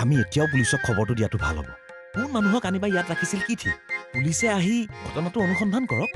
আমি এতিয়াও পুলিচক খবৰটো দিয়াটো ভাল হ'ব কোন মানুহক আনিবা ইয়াত ৰাখিছিল কি ঠিক পুলিচে আহি ঘটনাটো অনুসন্ধান কৰক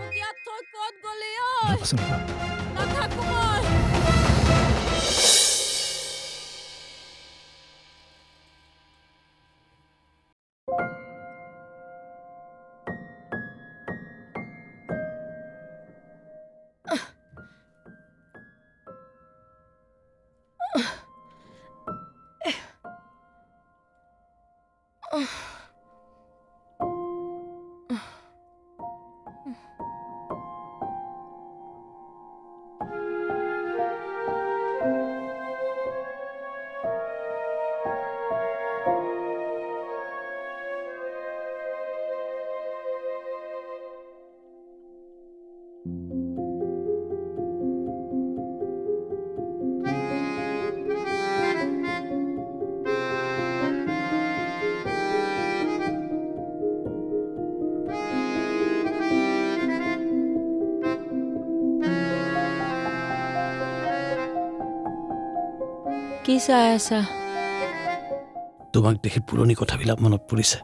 কি চাই আছা তোমাক দেখি পুৰণি কথাবিলাক মনত পৰিছে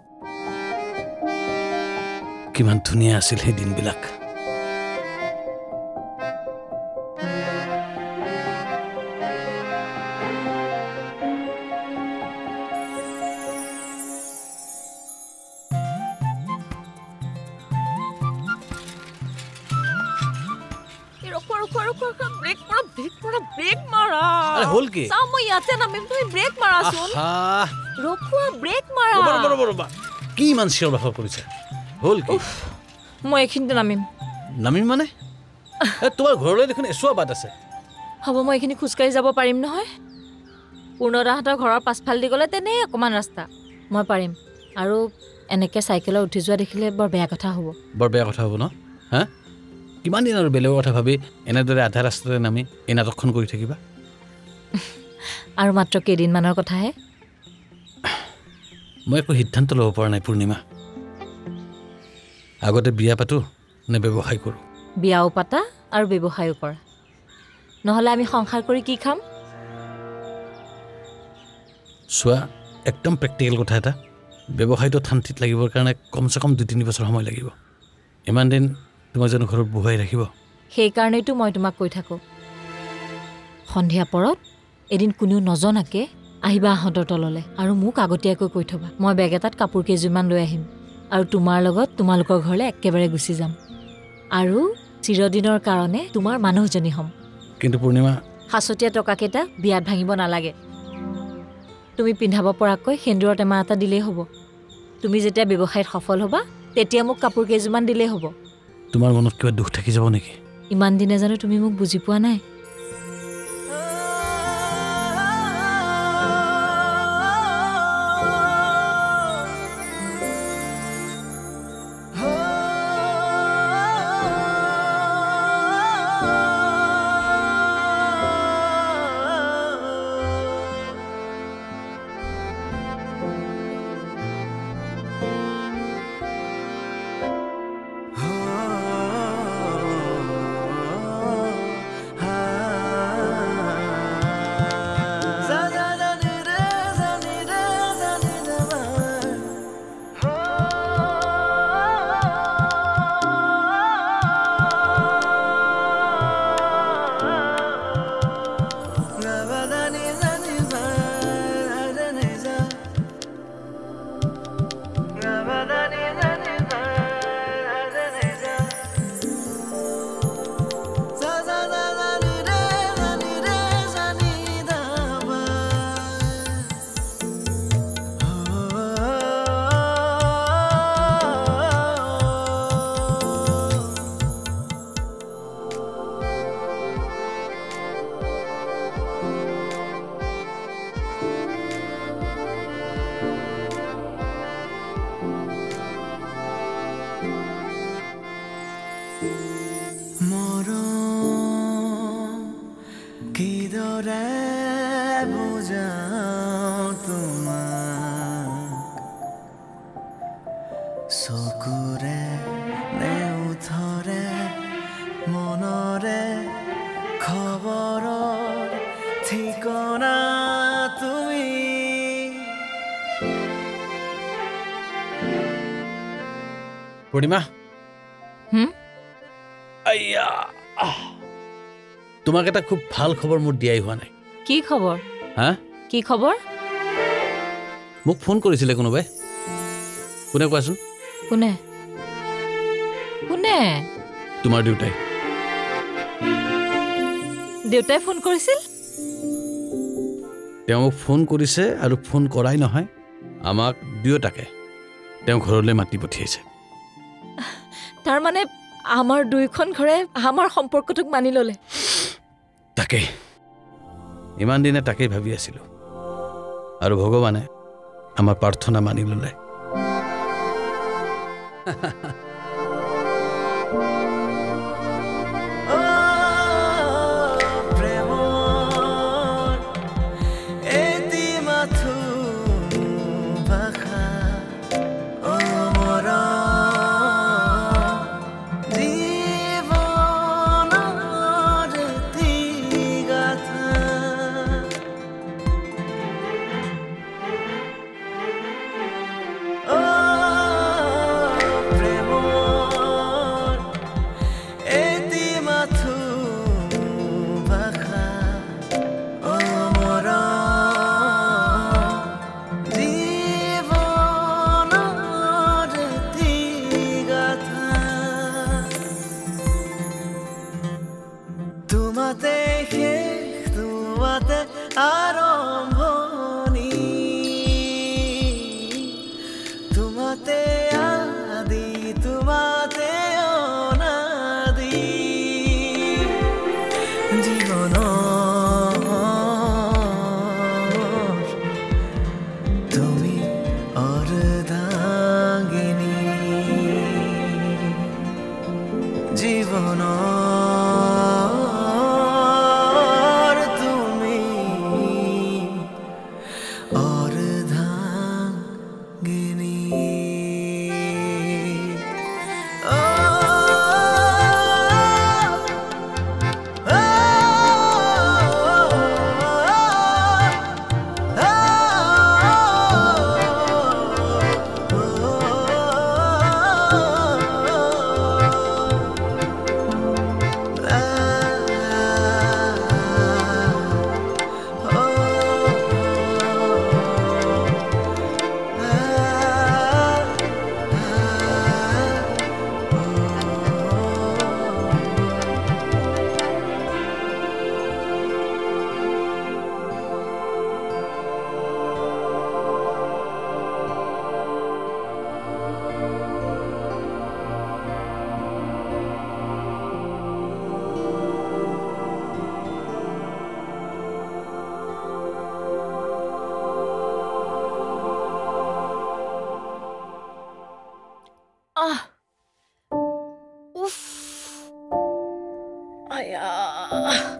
কিমান ধুনীয়া আছিল সেই দিনবিলাক হল কি মই ইয়াতে নামিম তুমি ব্ৰেক মাৰাচোন ৰখোৱা ব্ৰেক মাৰা কি ইমান চিঞৰ বাখৰ কৰিছে হল কি মই এইখিনিতে নামিম মানে তোমাৰ ঘৰলৈ দেখোন এচুৱা বাট আছে হ'ব মই এইখিনি খোজকাঢ়ি যাব পাৰিম নহয় পূৰ্ণদাহঁতৰ ঘৰৰ পাছফাল দি গ'লে তেনে অকণমান ৰাস্তা মই পাৰিম আৰু এনেকৈ চাইকেলত উঠি যোৱা দেখিলে বৰ বেয়া কথা হ'ব ন হা কিমান দিন আৰু বেলেগৰ কথা ভাবি এনেদৰে আধা ৰাস্তাতে নামি এই নাটকখন কৰি থাকিবা আৰু মাত্ৰ কেইদিনমানৰ কথাহে মই একো সিদ্ধান্ত ল'ব পৰা নাই পূৰ্ণিমা আগতে বিয়া পাতো নে ব্যৱসায় কৰোঁ বিয়াও পাতা আৰু ব্যৱসায়ো কৰা নহ'লে আমি সংসাৰ কৰি কি খাম চোৱা একদম প্ৰেক্টিকেল কথা এটা ব্যৱসায়টো শান্তিত লাগিবৰ কাৰণে কমচে কম 2-3 বছৰ সময় লাগিব ইমান দিন তোমাক জানো ঘৰত বহুৱাই ৰাখিব সেইকাৰণেইতো মই তোমাক কৈ থাকোঁ সন্ধিয়া পৰত এদিন কোনেও নজনাকে আহিবা আহঁতৰ তললৈ আৰু মোক আগতীয়াকৈ কৈ থবা মই বেগ এটাত কাপোৰ কেইযোৰমান লৈ আহিম আৰু তোমাৰ লগত তোমালোকৰ ঘৰলৈ একেবাৰে গুচি যাম আৰু চিৰদিনৰ কাৰণে তোমাৰ মানুহজনী হ'ম কিন্তু পূৰ্ণিমা সাঁচতীয়া টকাকেইটা বিয়াত ভাঙিব নালাগে তুমি পিন্ধাব পৰাকৈ সেন্দুৰৰ টেমা এটা দিলেই হ'ব তুমি যেতিয়া ব্যৱসায়ত সফল হ'বা তেতিয়া মোক কাপোৰ কেইযোৰমান দিলেই হ'ব তোমাৰ মনত কিবা দুখ থাকি যাব নেকি ইমান দিনে জানো তুমি মোক বুজি পোৱা নাই পূৰ্ণিমা হুম? আইয়া তোমাক এটা খুব ভাল খবৰ মোৰ দিয়াই হোৱা নাই কি খবৰ হা কি খবৰ মোক ফোন কৰিছিলে কোনোবাই কোনে কোৱাচোন কোনে কোনে তোমাৰ দেউতাই দেউতাই ফোন কৰিছিল তেওঁ মোক ফোন কৰিছে আৰু ফোন কৰাই নহয় আমাক দুয়োটাকে তেওঁ ঘৰলৈ মাতি পঠিয়াইছে তাৰমানে আমাৰ দুইখন ঘৰে আমাৰ সম্পৰ্কটোক মানি ল'লে তাকে ইমান দিনে তাকেই ভাবি আছিলোঁ আৰু ভগৱানে আমাৰ প্ৰাৰ্থনা মানি ল'লে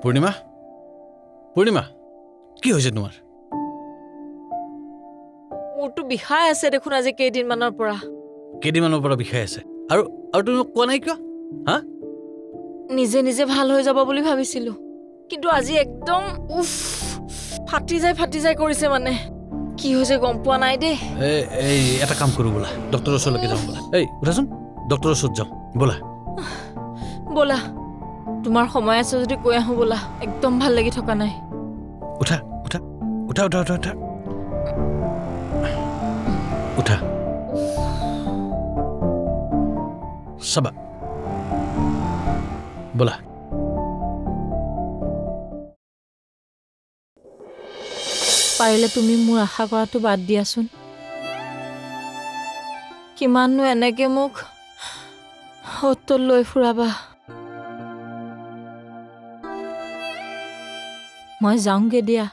পূৰ্ণিমা পূৰ্ণিমা কি হৈছে তোমাৰ মোৰতো বিষাই আছে দেখোন আজি কেইদিনমানৰ পৰা বিষাই আছে আৰু তুমি মোক কোৱা নাই কিয় হা নিজে নিজে ভাল হৈ যাব বুলি ভাবিছিলো কিন্তু আজি একদম ফাটি যায় কৰিছে মানে কি হৈছে গম পোৱা নাই দেই এই এটা কাম কৰো বলা ডক্টৰৰ ওচৰলৈকে যাওঁ বলা এই উঠাচোন ডক্টৰৰ ওচৰত যাওঁ বলা তোমাৰ সময় আছে যদি কৈ আহো বলা একদম ভাল লাগি থকা নাই উঠা উঠা উঠা উঠা উঠা উঠা উঠা চাবা বলা পাৰিলে তুমি মোৰ আশা কৰাটো বাদ দিয়াচোন কিমাননো এনেকে মোক হতল লৈ ফুৰাবা মই যাওঁগে দিয়া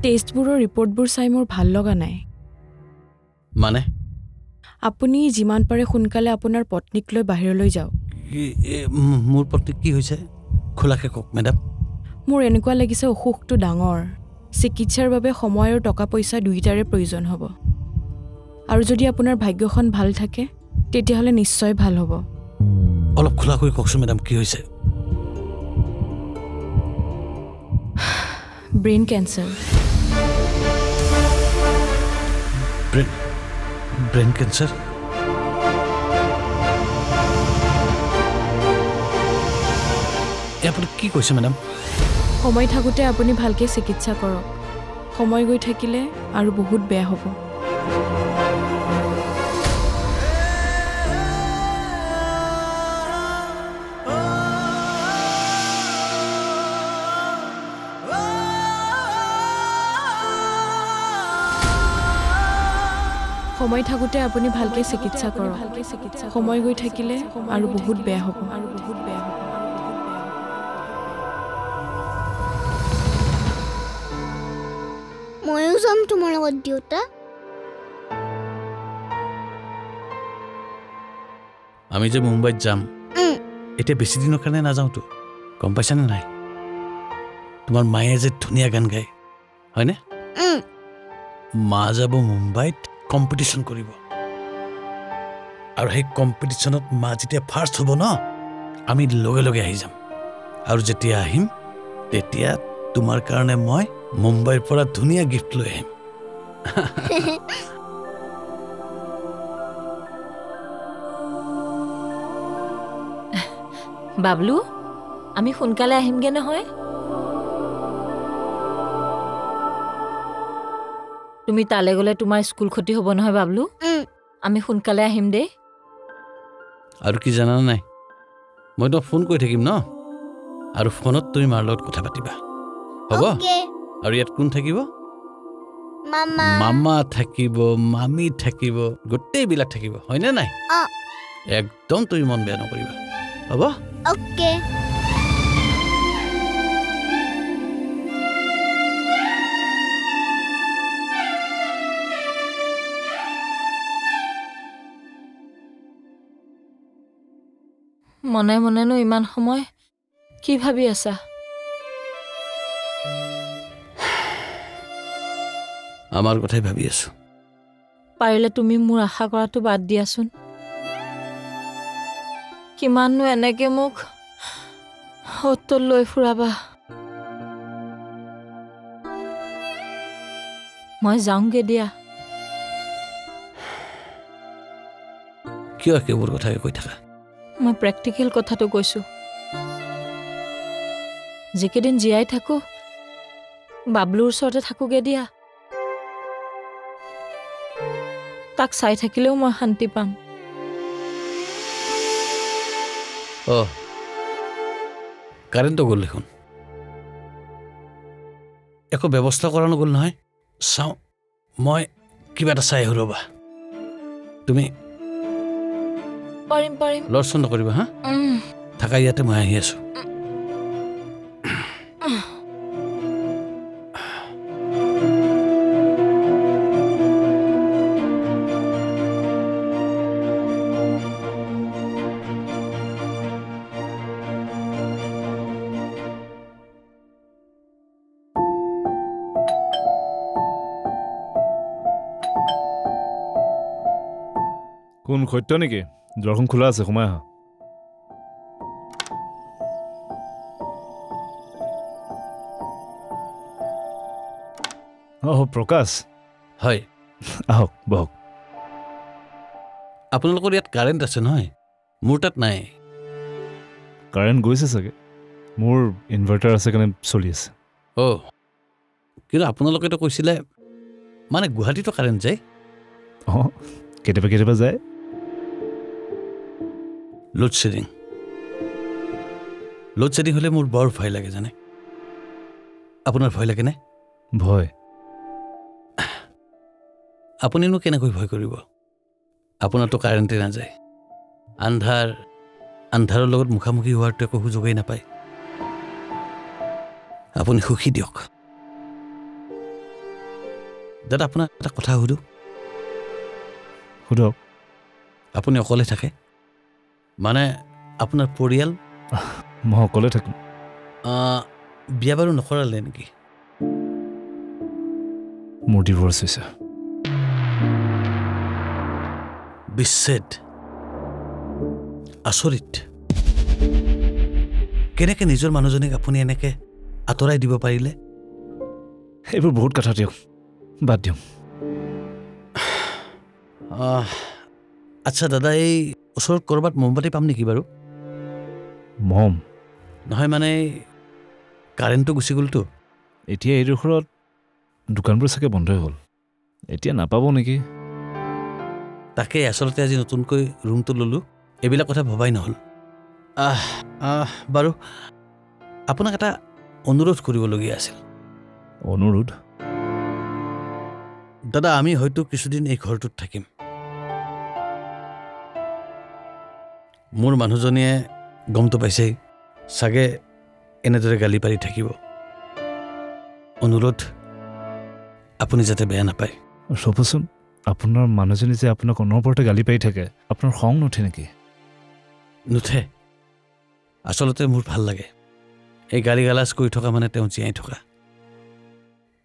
টেষ্টবোৰৰ ৰিপৰ্টবোৰ চাই মোৰ ভাল লগা নাই মানে আপুনি যিমান পাৰে সোনকালে আপোনাৰ পত্নীক লৈ বাহিৰলৈ যাওক মোৰ পত্নী কি হৈছে খোলাকে কওক মেডাম মোৰ এনেকুৱা লাগিছে অসুখটো ডাঙৰ চিকিৎসাৰ বাবে সময় আৰু টকা পইচা দুয়োটাৰে প্ৰয়োজন হ'ব আৰু যদি আপোনাৰ ভাগ্যখন ভাল থাকে তেতিয়াহ'লে নিশ্চয় ভাল হ'ব অলপ খোলাকৈ কওকচোন মেডাম কি হৈছে ব্ৰেইন কেঞ্চাৰ ব্ৰেইন কেঞ্চাৰ আপুনি কি কৈছে মেডাম সময় থাকোঁতে আপুনি ভালকৈ চিকিৎসা কৰক সময় গৈ থাকিলে আৰু বহুত বেয়া হ'ব সময় থাকোঁতে আপুনি ভালকৈ চিকিৎসা কৰক সময় গৈ থাকিলে আৰু বহুত বেয়া হ'ব ময়ো যাম তোমাৰ লগত দেউতা আমি যে মুম্বাইত যাম এতিয়া বেছি দিনৰ কাৰণে নাযাওঁতো গম পাইছানে নাই তোমাৰ মায়ে যে ধুনীয়া গান গায় হয়নে মা যাব মুম্বাইত কম্পিটিশ্যন কৰিব আৰু সেই কম্পিটিশ্যনত মা যেতিয়া ফাৰ্ষ্ট হ'ব ন আমি লগে লগে আহি যাম আৰু যেতিয়া আহিম তেতিয়া তোমাৰ কাৰণে মই মুম্বাইৰ পৰা ধুনীয়া গিফ্ট লৈ আহিম বাবলু আমি সোনকালে আহিমগে নহয় তুমি তালৈ গ'লে তোমাৰ স্কুল ক্ষতি হ'ব নহয় বাবলু আমি সোনকালে আহিম দেই আৰু কি জানা নাই মই তোমাক ফোন কৰি থাকিম ন আৰু ফোনত তুমি মাৰ লগত কথা পাতিবা হ'ব আৰু ইয়াত কোন থাকিব মামা থাকিব মামী থাকিব গোটেইবিলাক থাকিব হয়নে নাই একদম তুমি মন বেয়া নকৰিবা হ'ব অ'কে মনে মনেনো ইমান সময় কি ভাবি আছা আমাৰ কথাই ভাবি আছো পাৰিলে তুমি মোৰ আশা কৰাটো বাদ দিয়াচোন কিমাননো এনেকে মোক হতল লৈ ফুৰাবা মই যাওঁগে দিয়া কিয় একেবোৰ কথাকে কৈ থাকা মই প্ৰেক্টিকেল কথাটো কৈছো যিকেইদিন জীয়াই থাকো বাবলুৰ ওচৰতে থাকোগে দিয়া তাক চাই থাকিলেও মই শান্তি পাম কাৰেণ্টটো গ'ল দেখোন একো ব্যৱস্থা কৰা নগ'ল নহয় চাওঁ মই কিবা এটা চাই আহোঁ ৰ'বা তুমি পাৰিম পাৰিম লৰচৰ নকৰিবা হা থাকা ইয়াতে মই আহি আছো কোন সত্য নেকি দৰ্শন খোলা আছে সোমাই আহা প্ৰকাশ হয় আহক বহক আপোনালোকৰ ইয়াত কাৰেণ্ট আছে নহয় মোৰ তাত নাই কাৰেণ্ট গৈছে চাগে মোৰ ইনভাৰ্টাৰ আছে কাৰণে চলি আছে কিন্তু আপোনালোকেতো কৈছিলে মানে গুৱাহাটীতো কাৰেণ্ট যায় কেতিয়াবা কেতিয়াবা যায় লোড শ্বেডিং হ'লে মোৰ বৰ ভয় লাগে জানে আপোনাৰ ভয় লাগেনে ভয় আপুনিনো কেনেকৈ ভয় কৰিব আপোনাৰতো কাৰেণ্টে নাযায় আন্ধাৰৰ লগত মুখামুখি হোৱাৰটো একো সুযোগেই নাপায় আপুনি সুখী দিয়ক দাদা আপোনাক এটা কথা সুধো সোধক আপুনি অকলে থাকে মানে আপোনাৰ পৰিয়াল মই অকলে থাকিম। বিয়া বাৰু নকৰালে নেকি? মোৰ ডিভৰ্চ হৈছে। বিচ্ছেদ? আচৰিত। কেনেকৈ নিজৰ মানুহজনীক আপুনি এনেকৈ আঁতৰাই দিব পাৰিলে? এইবোৰ বহুত কথা দিয়ক, বাদ দিয়ক। আচ্ছা দাদা, এই ওচৰত ক'ৰবাত মমবাতি পাম নেকি বাৰু? মম নহয় মানে কাৰেণ্টটো গুচি গ'লতো। এতিয়া এইডোখৰত দোকানবোৰ চাগে বন্ধই হ'ল, এতিয়া নাপাব নেকি? তাকে আচলতে আজি নতুনকৈ ৰুমটো ল'লোঁ, এইবিলাক কথা ভবাই নহ'ল। বাৰু আপোনাক এটা অনুৰোধ কৰিবলগীয়া আছিল। অনুৰোধ? দাদা, আমি হয়তো কিছুদিন এই ঘৰটোত থাকিম। মোৰ মানুহজনীয়ে গমটো পাইছেই, চাগে এনেদৰে গালি পাৰি থাকিব। অনুৰোধ, আপুনি যাতে বেয়া নাপায়। ৰ'বচোন, আপোনাৰ মানুহজনী যে আপোনাক অনবৰতে গালি পাৰি থাকে, আপোনাৰ খং নুঠে নেকি? নুঠে। আচলতে মোৰ ভাল লাগে এই গালি গালাজ কৰি থকা মানে তেওঁ জীয়াই থকা।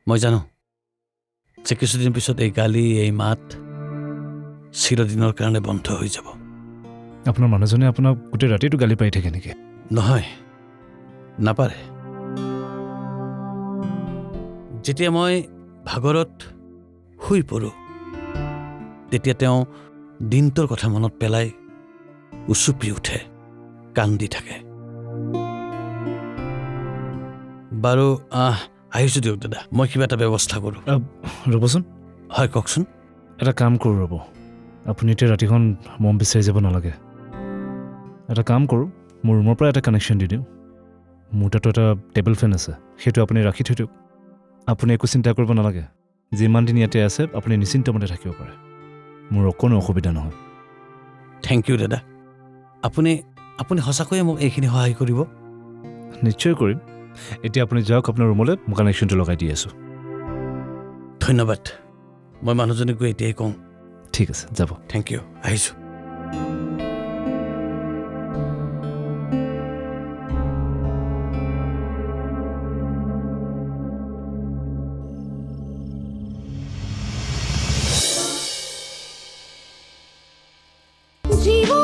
মই জানো যে কিছুদিন পিছত এই গালি, এই মাত চিৰদিনৰ কাৰণে বন্ধ হৈ যাব। আপোনাৰ মানুহজনে আপোনাক গোটেই ৰাতিটো গালি পাৰি থাকে নেকি? নহয়, নাপাৰে। যেতিয়া মই ভাগৰত শুই পৰোঁ, তেতিয়া তেওঁ দিনটোৰ কথা মনত পেলাই উচুপি উঠে, কান্দি থাকে। বাৰু আহিছোঁ দিয়ক দাদা, মই কিবা এটা ব্যৱস্থা কৰোঁ। ৰ'বচোন। হয়, কওকচোন। এটা কাম কৰোঁ ৰ'ব, আপুনি এতিয়া ৰাতিখন মম বিচাৰি যাব নালাগে। এটা কাম কৰোঁ, মোৰ ৰুমৰ পৰা এটা কানেকশ্যন দি দিওঁ। মোৰ তাতো এটা টেবুল ফেন আছে, সেইটো আপুনি ৰাখি থৈ দিয়ক। আপুনি একো চিন্তা কৰিব নালাগে, যিমান দিন ইয়াতে আছে আপুনি নিশ্চিন্তমতে থাকিব পাৰে, মোৰ অকণো অসুবিধা নহয়। থেংক ইউ দাদা, আপুনি সঁচাকৈয়ে মোক এইখিনি সহায় কৰিব? নিশ্চয় কৰিম। এতিয়া আপুনি যাওক আপোনাৰ ৰুমলৈ, মই কানেকশ্যনটো লগাই দি আছোঁ। ধন্যবাদ। মই মানুহজনীক গৈ এতিয়াই কওঁ। ঠিক আছে, যাব। থেংক ইউ, আহিছোঁ। জীৱ